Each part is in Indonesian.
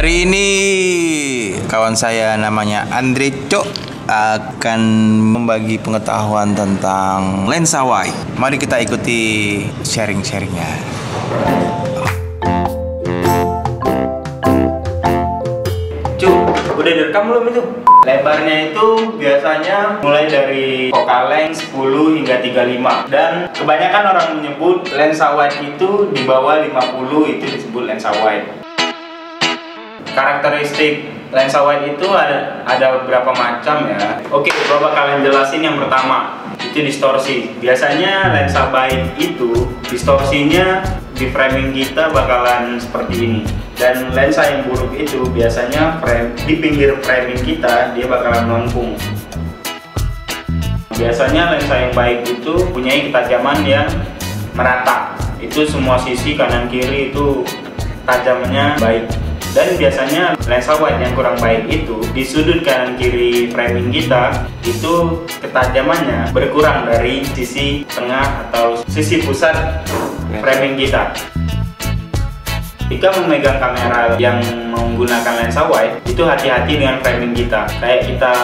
Hari ini kawan saya namanya Andre Cok akan membagi pengetahuan tentang lensa wide. Mari kita ikuti sharing-sharingnya. Cuk, udah direkam belum itu? Lebarnya itu biasanya mulai dari focal length 10 hingga 35. Dan kebanyakan orang menyebut lensa wide itu di bawah 50 itu disebut lensa wide. Karakteristik lensa wide itu ada beberapa macam ya. Oke, gua bakalan jelasin yang pertama, itu distorsi. Biasanya lensa wide itu distorsinya di framing kita bakalan seperti ini. Dan lensa yang buruk itu biasanya di pinggir framing kita dia bakalan melengkung. Biasanya lensa yang baik itu punya ketajaman yang merata. Itu semua sisi kanan kiri itu tajamnya baik. Dan biasanya lensa wide yang kurang baik itu di sudut kanan kiri framing kita itu ketajamannya berkurang dari sisi tengah atau sisi pusat framing kita. Jika memegang kamera yang menggunakan lensa wide, itu hati-hati dengan framing kita. Kayak kita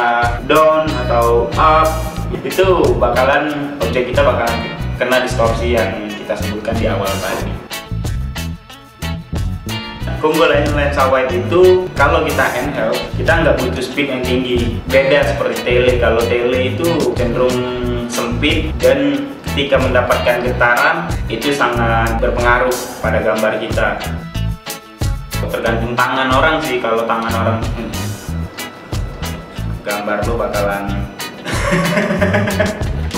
down atau up, itu objek kita bakalan kena distorsi yang kita sebutkan di awal tadi. Keunggulan lensa wide itu kalau kita handheld, kita nggak butuh speed yang tinggi. Beda seperti tele. Kalau tele itu cenderung sempit dan ketika mendapatkan getaran itu sangat berpengaruh pada gambar kita. Tergantung tangan orang sih. Kalau tangan orang, gambar lo bakalan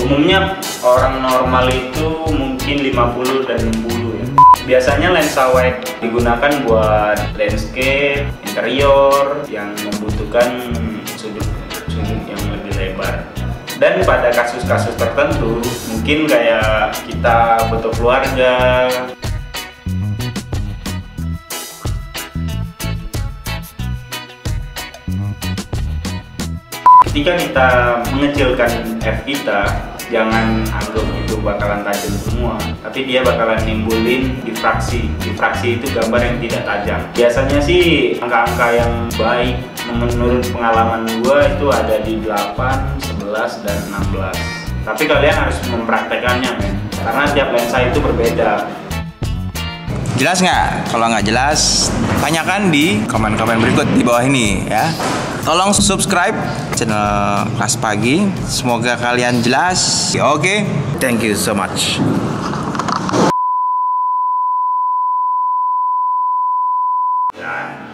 umumnya orang normal itu mungkin 50 dan 60 ya. Biasanya lensa wide digunakan buat landscape, interior yang membutuhkan sudut yang lebih lebar. Dan pada kasus-kasus tertentu, mungkin kayak kita foto keluarga, ketika kita mengecilkan f kita, jangan anggap itu bakalan tajam semua, tapi dia bakalan nimbulin difraksi. Difraksi itu gambar yang tidak tajam. Biasanya sih angka-angka yang baik menurut pengalaman gua itu ada di 8, 11, dan 16. Tapi kalian harus mempraktekannya, men, karena tiap lensa itu berbeda. Jelas nggak? Kalau nggak jelas, tanyakan di komen-komen berikut di bawah ini ya. Tolong subscribe channel Kelas Pagi. Semoga kalian jelas. Oke, thank you so much. Ya.